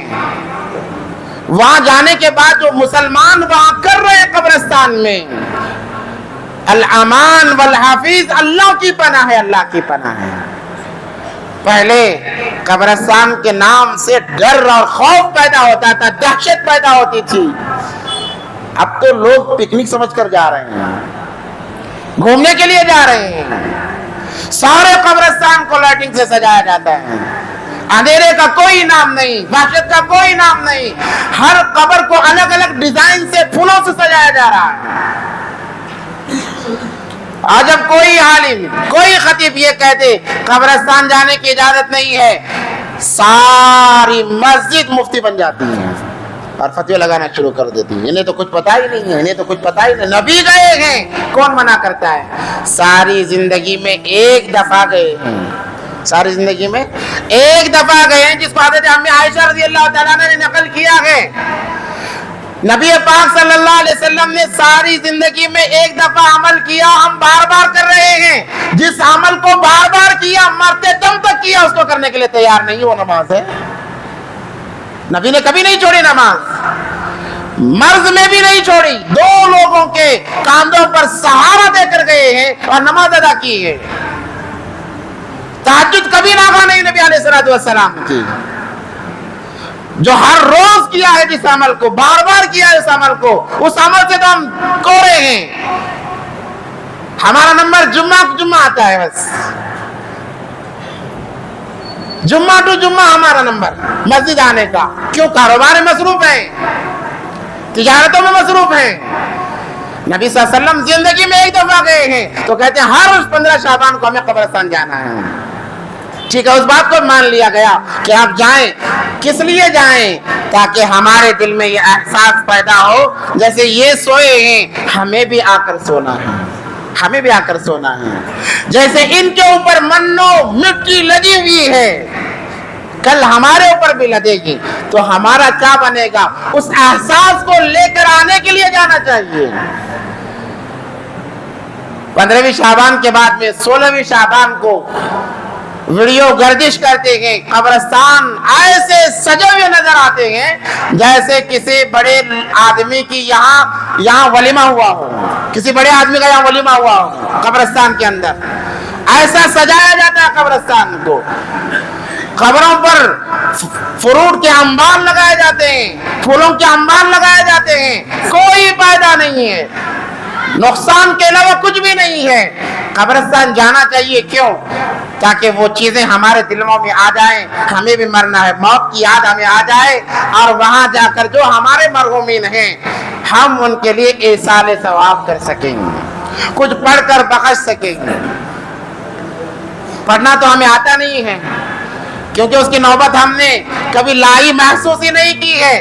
وہاں جانے کے بعد جو مسلمان وہاں کر رہے ہیں قبرستان میں، الامان والحافظ، اللہ کی پناہ ہے، اللہ کی پناہ ہے. پہلے قبرستان کے نام سے ڈر اور خوف پیدا ہوتا تھا، دہشت پیدا ہوتی تھی. اب تو لوگ پکنک سمجھ کر جا رہے ہیں، گھومنے کے لیے جا رہے ہیں. سارے قبرستان کو لائٹنگ سے سجایا جاتا ہے. اندھیرے کا کوئی نام نہیں، وحشت کا کوئی نام نہیں. ہر قبر کو الگ الگ ڈیزائن سے پھولوں سے سجایا جا رہا ہے. آج جب کوئی عالم، کوئی خطیب یہ کہتے قبرستان جانے کی اجازت نہیں ہے، ساری مسجد مفتی بن جاتی ہے اور فتوی لگانا شروع کر دیتی ہیں. انہیں تو کچھ پتہ ہی نہیں ہے، انہیں تو کچھ پتہ ہی نہیں. نبی گئے ہیں، کون منع کرتا ہے؟ ساری زندگی میں ایک دفعہ گئے ہیں، ساری زندگی میں ایک دفعہ گئے ہیں، جس کو حضرت امی عائشہ رضی اللہ تعالیٰ نے نقل کیا ہے. نبی پاک صلی اللہ علیہ وسلم نے ساری زندگی میں ایک دفعہ عمل کیا، ہم بار بار کر رہے ہیں. جس عمل کو بار بار کیا، مرتے دم تک کیا، اس کو کرنے کے لیے تیار نہیں، وہ نماز ہے. نبی نے کبھی نہیں چھوڑی نماز، مرض میں بھی نہیں چھوڑی. 2 لوگوں کے کاندھوں پر سہارا دے کر گئے ہیں اور نماز ادا کی ہے. تہجد کبھی ناغا نہیں نبی علیہ الصلوۃ والسلام کی. جو ہر روز کیا ہے جس عمل کو، بار بار کیا ہے اس عمل کو، اس عمل سے تو ہم کوڑے ہیں. ہمارا نمبر جمعہ آتا ہے، بس جمعہ ٹو جمعہ ہمارا نمبر مسجد آنے کا. کیوں؟ کاروبار میں مصروف ہیں، تجارتوں میں مصروف ہیں. نبی صلی اللہ علیہ وسلم زندگی میں ایک دفعہ گئے ہیں تو کہتے ہیں ہر روز 15 شعبان کو ہمیں قبرستان جانا ہے. ٹھیک ہے، اس بات کو مان لیا گیا کہ آپ جائیں. کس لیے جائیں؟ تاکہ ہمارے دل میں یہ احساس پیدا ہو جیسے یہ سوئے ہیں، ہمیں بھی آ کر سونا ہے، ہمیں بھی آ کر سونا ہے. جیسے ان کے اوپر منو مٹی لگی ہوئی ہے، کل ہمارے اوپر بھی لگے گی، تو ہمارا کیا بنے گا؟ اس احساس کو لے کر آنے کے لیے جانا چاہیے. 15ویں شعبان کے بعد میں 16ویں شعبان کو ویڈیو گردش کرتے ہیں. قبرستان ایسے سجے ہوئے نظر آتے ہیں جیسے کسی بڑے آدمی کی یہاں ولیمہ ہوا ہو، کسی بڑے آدمی کا یہاں ولیمہ ہوا ہو. قبرستان کے اندر ایسا سجایا جاتا ہے قبرستان کو. قبروں پر فروٹ کے انبار لگائے جاتے ہیں، پھولوں کے انبار لگائے جاتے ہیں. کوئی فائدہ نہیں ہے، نقصان کے علاوہ کچھ بھی نہیں ہے. قبرستان جانا چاہیے. کیوں؟ تاکہ وہ چیزیں ہمارے دلوں میں آ جائیں. ہمیں بھی مرنا ہے، موت کی یاد ہمیں آ جائے، اور وہاں جا کر جو ہمارے مرحومین ہیں ہم ان کے لیے ایصال ثواب کر سکیں گے، کچھ پڑھ کر بخش سکیں گے. پڑھنا تو ہمیں آتا نہیں ہے کیونکہ اس کی نوبت ہم نے کبھی لائی محسوس ہی نہیں کی ہے.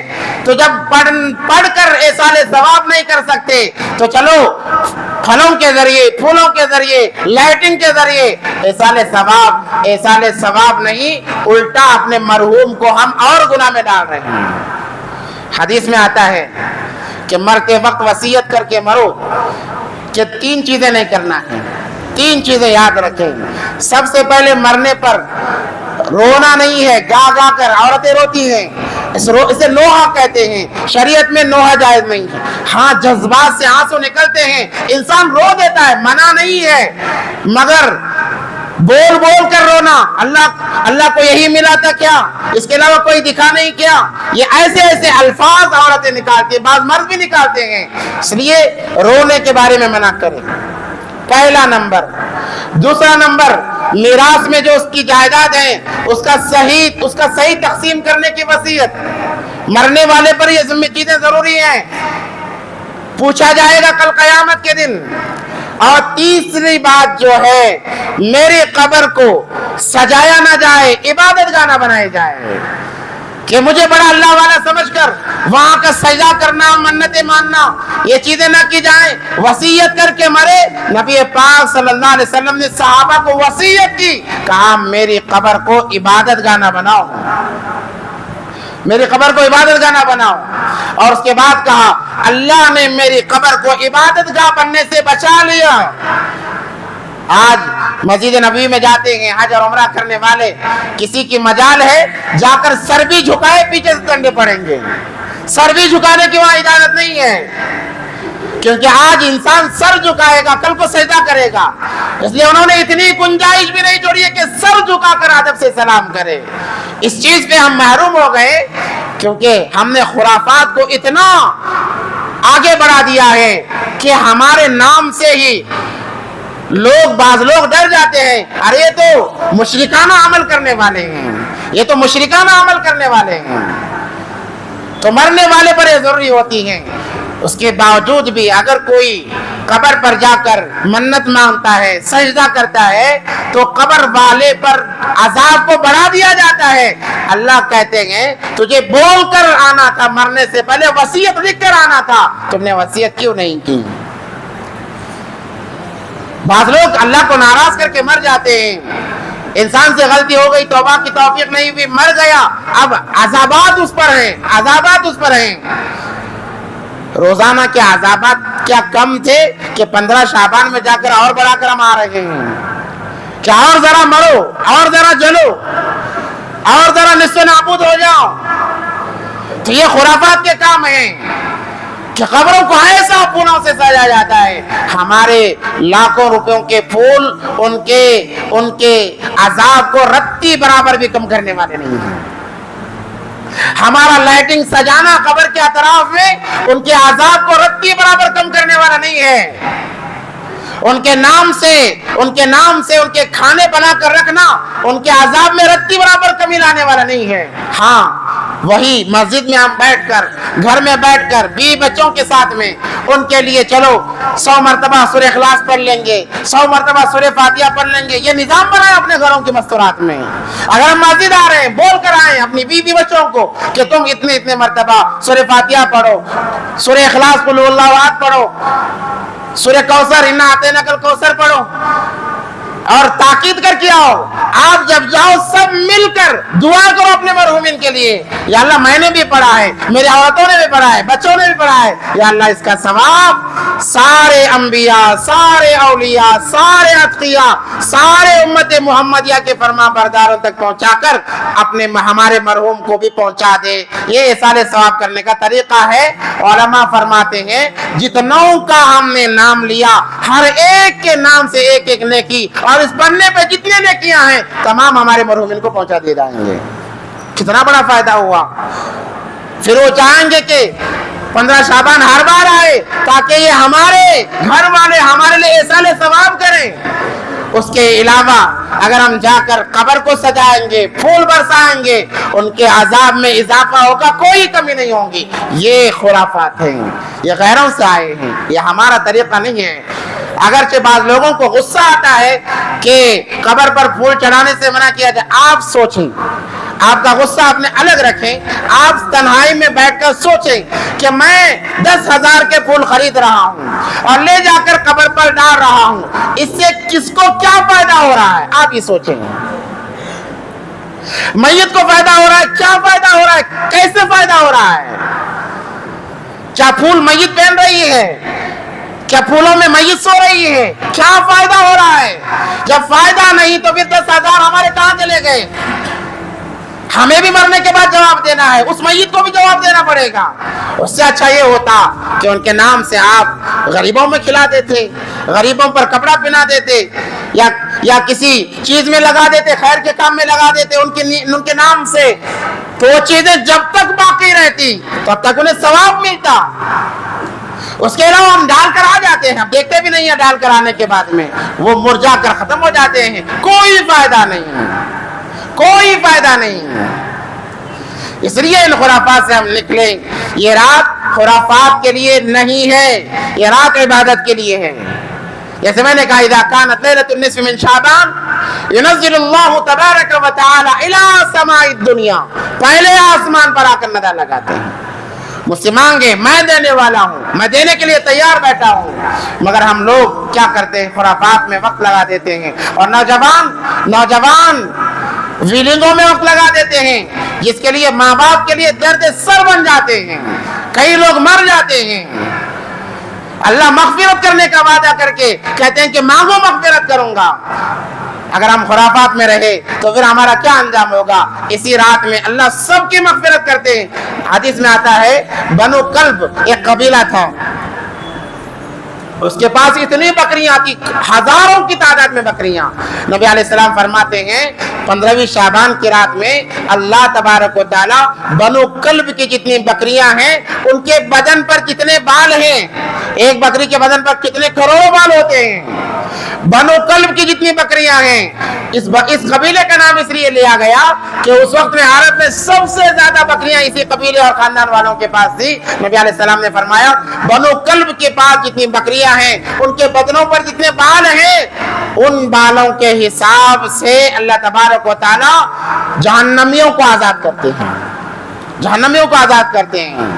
تو جب پڑھ کر ایصال ثواب نہیں کر سکتے تو چلو پھلوں کے ذریعے، پھولوں کے ذریعے، لائٹنگ کے ذریعے ایصال ثواب نہیں، الٹا اپنے مرحوم کو ہم اور گناہ میں ڈال رہے ہیں. حدیث میں آتا ہے کہ مرتے وقت وصیت کر کے مرو کہ 3 چیزیں نہیں کرنا ہے. 3 چیزیں یاد رکھیں. سب سے پہلے مرنے پر رونا نہیں ہے. گا گا کر عورتیں روتی ہیں، اسے نوحہ کہتے ہیں. شریعت میں نوحہ جائز نہیں ہے. ہاں جذبات سے آنسو نکلتے ہیں، انسان رو دیتا ہے، منع نہیں ہے، مگر بول بول کر رونا، اللہ کو یہی ملا تھا کیا، اس کے علاوہ کوئی دکھا نہیں کیا، یہ ایسے ایسے الفاظ عورتیں نکالتی ہیں، بعض مرد بھی نکالتے ہیں. اس لیے رونے کے بارے میں منع کریں، پہلا نمبر. دوسرا نمبر، میراث میں جو اس کی جائیداد ہے اس کا صحیح تقسیم کرنے کی وصیت. مرنے والے پر یہ چیزیں ضروری ہیں. پوچھا جائے گا کل قیامت کے دن اور تیسری بات جو ہے میری قبر کو سجایا نہ جائے، عبادت گاہ نہ بنایا جائے کہ مجھے بڑا اللہ والا سمجھ کر وہاں کا سجدہ کرنا، منتیں ماننا، یہ چیزیں نہ کی جائیں۔ وصیت کر کے مرے، نبی پاک صلی اللہ علیہ وسلم نے صحابہ کو وصیت کی، کہا میری قبر کو عبادت گاہ نہ بناؤ، میری قبر کو عبادت گاہ نہ بناؤ۔ اور اس کے بعد کہا اللہ نے میری قبر کو عبادت گاہ بننے سے بچا لیا۔ آج مسجد نبوی میں جاتے ہیں حج اور عمرہ کرنے والے، کسی کی مجال ہے جا کر سر بھی جھکائے پیچھے سے ڈنڈے پڑیں گے، سر بھی جھکانے کی وہاں اجازت نہیں ہے، کیونکہ آج انسان سر جھکائے گا کل کو سجدہ کرے گا، اس لیے انہوں نے اتنی گنجائش بھی نہیں چھوڑی ہے کہ سر جھکا کر ادب سے سلام کرے۔ اس چیز پہ ہم محروم ہو گئے کیونکہ ہم نے خرافات کو اتنا آگے بڑھا دیا ہے کہ ہمارے نام سے ہی بعض لوگ ڈر جاتے ہیں، ارے یہ تو مشرکانہ عمل کرنے والے ہیں، یہ تو مشرکانہ عمل کرنے والے ہیں، تو مرنے والے پر یہ ضروری ہوتی ہیں۔ اس کے باوجود بھی اگر کوئی قبر پر جا کر منت مانگتا ہے، سجدہ کرتا ہے، تو قبر والے پر عذاب کو بڑھا دیا جاتا ہے۔ اللہ کہتے ہیں تجھے بول کر آنا تھا، مرنے سے پہلے وصیت لکھ کر آنا تھا، تم نے وصیت کیوں نہیں کی؟ بعض لوگ اللہ کو ناراض کر کے مر جاتے ہیں، انسان سے غلطی ہو گئی، توبہ کی توفیق نہیں ہوئی، مر گیا، اب عذابات اس پر ہیں، عذابات اس پر ہیں۔ روزانہ کے عذابات کیا کم تھے کہ 15 شعبان میں جا کر اور بڑھا کر ہم آ رہے ہیں، کہ اور ذرا مرو، اور ذرا جلو، اور ذرا نصف نابود ہو جاؤ۔ تو یہ خرافات کے کام ہیں کہ قبروں کو ایسا پھولوں سے سجایا جاتا ہے، ہمارے لاکھوں روپیوں کے پھول ان کے عذاب کو رتی برابر بھی کم کرنے والے نہیں ہیں۔ ہمارا لائٹنگ سجانا قبر کے اطراف میں ان کے عذاب کو رتی برابر کم کرنے والا نہیں ہے۔ ان کے نام سے ان کے کھانے بنا کر رکھنا ان کے عذاب میں رتی برابر کمی لانے والا نہیں ہے۔ ہاں وہی مسجد میں ہم بیٹھ کر، گھر میں بیٹھ کر بیوی بچوں کے ساتھ میں ان کے لیے چلو 100 مرتبہ سورہ اخلاص پڑھ لیں گے، 100 مرتبہ سورہ فاتحہ پڑھ لیں گے، یہ نظام بنائیں اپنے گھروں کی مستورات میں۔ اگر ہم مسجد آ رہے ہیں بول کر آئیں اپنی بیوی بچوں کو کہ تم اتنے مرتبہ سورہ فاتحہ پڑھو، سورہ اخلاص قل هو اللہ احد پڑھو، سورہ کوثر انا اعطیناک الکوثر پڑھو، اور تاکید کر کے آؤ۔ آپ جب جاؤ سب مل کر دعا کرو اپنے مرحومین کے لیے، یا اللہ میں نے بھی پڑھا ہے، میری عورتوں نے بھی پڑھا ہے، بچوں نے بھی پڑھا ہے، یا اللہ اس کا ثواب سارے انبیاء، سارے اولیاء، سارے اتقیاء، سارے امت محمدیہ کے فرما برداروں تک پہنچا کر ہمارے مرحوم کو بھی پہنچا دے۔ یہ احسان ثواب کرنے کا طریقہ ہے۔ علماء فرماتے ہیں جتنوں کا ہم نے نام لیا ہر ایک کے نام سے ایک ایک نیکی، اور اس پڑھنے پہ جتنے نیکیاں ہیں تمام ہمارے مرحومین کو پہنچا دے جائیں گے۔ کتنا بڑا فائدہ ہوا۔ پھر وہ چاہیں گے کہ 15 شعبان ہر بار آئے تاکہ یہ ہمارے گھر والے ہمارے لیے احسان ثواب کریں۔ اس کے علاوہ اگر ہم جا کر قبر کو سجائیں گے، پھول برسائیں گے، ان کے عذاب میں اضافہ ہوگا، کوئی کمی نہیں ہوگی۔ یہ خرافات ہیں، یہ غیروں سے آئے ہیں، یہ ہمارا طریقہ نہیں ہے۔ اگرچہ بعض لوگوں کو غصہ آتا ہے کہ قبر پر پھول چڑھانے سے منع کیا جائے، آپ سوچیں، آپ کا غصہ اپنے الگ رکھیں، آپ تنہائی میں بیٹھ کر سوچیں کہ میں 10,000 کے پھول خرید رہا ہوں اور لے جا کر قبر پر ڈال رہا ہوں، اس سے کس کو کیا فائدہ ہو رہا ہے؟ آپ یہ سوچیں۔ میت کو فائدہ ہو رہا ہے، کیا فائدہ ہو رہا ہے، کیسے فائدہ ہو رہا ہے؟ کیا پھول میت پہن رہی ہے؟ کیا پھولوں میں میت سو رہی ہے؟ کیا فائدہ ہو رہا ہے؟ جب فائدہ نہیں تو پھر 10,000 ہمارے کہاں چلے گئے؟ ہمیں بھی مرنے کے بعد جواب دینا ہے، اس میت کو بھی جواب دینا پڑے گا۔ اس سے اچھا یہ ہوتا کہ ان کے نام سے آپ غریبوں میں کھلا دیتے، غریبوں پر کپڑا پہنا دیتے، یا کسی چیز میں لگا دیتے، خیر کے کام میں لگا دیتے ان کے نام سے، تو وہ چیزیں جب تک باقی رہتی تب تک انہیں ثواب ملتا۔ اس کے علاوہ ہم ڈال کر آ جاتے ہیں، ہم دیکھتے بھی نہیں ہیں، ڈال کر آنے کے بعد میں وہ مرجھا کر ختم ہو جاتے ہیں، کوئی فائدہ نہیں ہے، کوئی فائدہ نہیں ہے۔ اس لیے ان خرافات سے ہم نکلیں۔ یہ رات خرافات کے لیے نہیں ہے، یہ رات عبادت کے لیے ہے۔ جیسے میں نے کہا اذا كانت ليلة النصف من شعبان ينزل الله تبارک و تعالی الى سماء الدنیا، پہلے آسمان پر آ کر ندا لگاتے ہیں، مجھ سے مانگے میں دینے والا ہوں، میں دینے کے لیے تیار بیٹھا ہوں۔ مگر ہم لوگ کیا کرتے ہیں؟ خرافات میں وقت لگا دیتے ہیں، اور نوجوان ویلنگوں میں وقت لگا دیتے ہیں، جس کے لیے ماں باپ کے لیے درد سر بن جاتے ہیں، کئی لوگ مر جاتے ہیں۔ اللہ مغفرت کرنے کا وعدہ کر کے کہتے ہیں کہ مانگو مغفرت کروں گا۔ اگر ہم خرافات میں رہے تو پھر ہمارا کیا انجام ہوگا؟ اسی رات میں اللہ سب کی مغفرت کرتے ہیں۔ حدیث میں آتا ہے بنو کلب ایک قبیلہ تھا، اس کے پاس اتنی بکریاں تھی، ہزاروں کی تعداد میں بکریاں۔ نبی علیہ السلام فرماتے ہیں 15ویں شعبان کی رات میں اللہ تبارک و تعالی بنو کلب کی جتنی بکریاں ہیں ان کے بدن پر کتنے بال ہیں، ایک بکری کے بدن پر کتنے کروڑوں بال ہوتے ہیں، بنو کلب کی جتنی بکریاں ہیں۔ اس قبیلے کا نام اس لیے لیا گیا کہ اس وقت میں عرب میں سب سے زیادہ بکریاں اسی قبیلے اور خاندان والوں کے پاس تھی۔ نبی علیہ السلام نے فرمایا بنو کلب کے پاس جتنی بکریاں ہیں ان کے بدنوں پر جتنے بال ہیں، ان بالوں کے حساب سے اللہ تبارک و تعالی جہنمیوں کو آزاد کرتے ہیں، جہنمیوں کو آزاد کرتے ہیں۔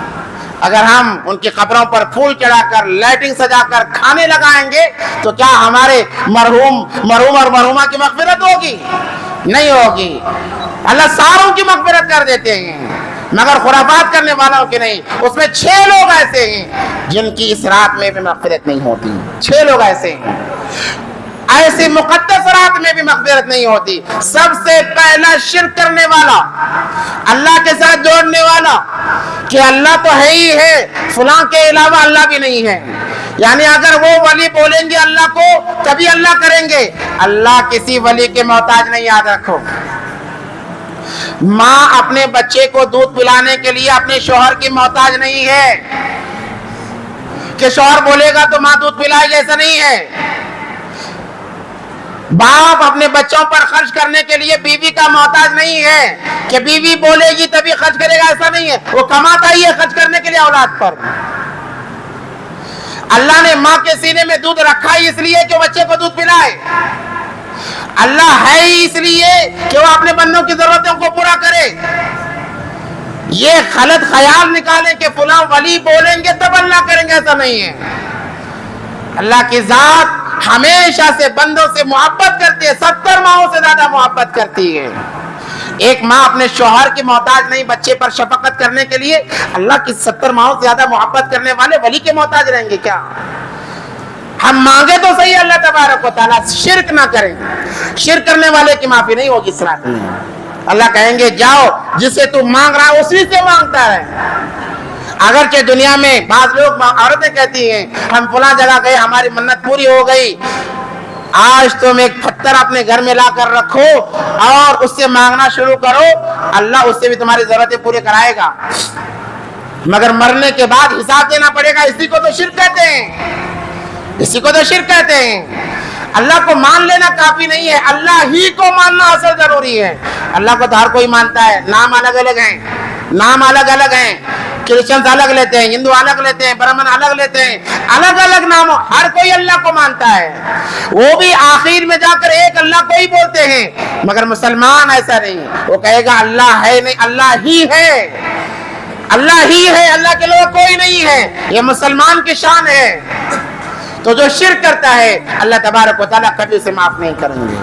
اگر ہم ان کی قبروں پر پھول چڑھا کر لائٹنگ سجا کر کھانے لگائیں گے تو کیا ہمارے مرحوم اور مرحومہ کی مغفرت ہوگی؟ نہیں ہوگی۔ اللہ ساروں کی مغفرت کر دیتے ہیں مگر خرافات کرنے والوں کی نہیں۔ اس میں 6 لوگ ایسے ہیں جن کی اس رات میں بھی مغفرت نہیں ہوتی، 6 لوگ ایسے ہیں، ایسی مقدس رات میں بھی مغفرت نہیں ہوتی۔ سب سے پہلا شرک کرنے والا، اللہ کے ساتھ جوڑنے والا کہ اللہ تو ہے ہی ہے، فلاں کے علاوہ اللہ بھی نہیں ہے، یعنی اگر وہ ولی بولیں گے اللہ کو تبھی اللہ کریں گے، اللہ کسی ولی کے محتاج نہیں، یاد رکھو۔ ماں اپنے بچے کو دودھ پلانے کے لیے اپنے شوہر کی محتاج نہیں ہے کہ شوہر بولے گا تو ماں دودھ پلائے گی، ایسا نہیں ہے۔ باپ اپنے بچوں پر خرچ کرنے کے لیے بیوی کا محتاج نہیں ہے کہ بیوی بولے گی تبھی خرچ کرے گا، ایسا نہیں ہے، وہ کماتا ہی ہے خرچ کرنے کے لیے اولاد پر۔ اللہ نے ماں کے سینے میں دودھ رکھا ہی اس لیے کہ وہ بچے کو دودھ پلائے، اللہ ہے ہی اس لیے کہ وہ اپنے بندوں کی ضرورتوں کو پورا کرے۔ یہ غلط خیال نکالیں کہ فلاں ولی بولیں گے تب اللہ کریں گے، ایسا نہیں ہے۔ اللہ کی ذات ہمیشہ سے بندوں سے محبت کرتی ہے، 70 ماہوں سے زیادہ محبت کرتی ہے۔ ایک ماں اپنے شوہر کی محتاج نہیں بچے پر شفقت کرنے کے لیے، اللہ کی 70 ماہوں سے زیادہ محبت کرنے والے ولی کے محتاج رہیں گے کیا؟ ہم مانگے تو صحیح اللہ تبارک و تعالیٰ، شرک نہ کریں، شرک کرنے والے کی معافی نہیں ہوگی اس رات میں۔ اللہ کہیں گے جاؤ جسے تو مانگ رہا ہے اسی سے مانگتا ہے۔ اگرچہ دنیا میں بعض لوگ عورتیں کہتی ہیں ہم فلاں جگہ گئے ہماری منت پوری ہو گئی، آج تم ایک پتھر اپنے گھر میں لا کر رکھو اور اس سے مانگنا شروع کرو، اللہ اس سے بھی تمہاری ضرورتیں پوری کرائے گا، مگر مرنے کے بعد حساب دینا پڑے گا۔ اسی کو تو شرک کہتے ہیں، اسی کو تو شرک کہتے ہیں۔ اللہ کو مان لینا کافی نہیں ہے، اللہ ہی کو ماننا اصل ضروری ہے۔ اللہ کو تو ہر کوئی مانتا ہے، نام الگ الگ ہیں، نام الگ الگ ہیں، کرسچنز الگ لیتے ہیں، ہندو الگ لیتے ہیں، برہمن الگ لیتے ہیں، الگ الگ نام، ہر کوئی اللہ کو مانتا ہے، وہ بھی آخر میں جا کر ایک اللہ کو ہی بولتے ہیں، مگر مسلمان ایسا نہیں، وہ کہے گا اللہ ہے نہیں، اللہ ہی ہے، اللہ ہی ہے، اللہ کے علاوہ کوئی نہیں ہے، یہ مسلمان کی شان ہے۔ تو جو شرک کرتا ہے اللہ تبارک و تعالیٰ کبھی اسے معاف نہیں کریں گے۔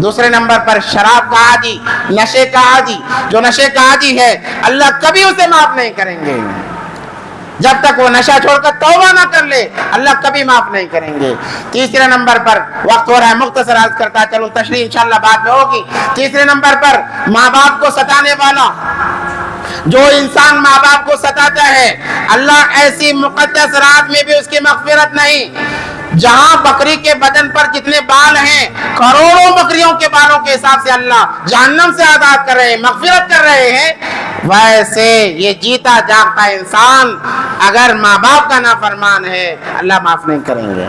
دوسرے نمبر پر شراب کا عادی، نشے کا عادی، جو نشے کا عادی ہے اللہ کبھی اسے معاف نہیں کریں گے، جب تک وہ نشہ چھوڑ کر توبہ نہ کر لے اللہ کبھی معاف نہیں کریں گے۔ تیسرے نمبر پر وقت ہو رہا ہے، مختصر عرض کرتا چلوں، تشریح انشاءاللہ بعد میں ہوگی۔ تیسرے نمبر پر ماں باپ کو ستانے والا، جو انسان ماں باپ کو ستاتا ہے اللہ ایسی مقدس رات میں بھی اس کی مغفرت نہیں۔ جہاں بکری کے بدن پر جتنے بال ہیں کروڑوں بکریوں کے بالوں کے حساب سے اللہ جہنم سے آزاد کر رہے ہیں، مغفرت کر رہے ہیں، ویسے یہ جیتا جاگتا انسان اگر ماں باپ کا نافرمان ہے اللہ معاف نہیں کریں گے۔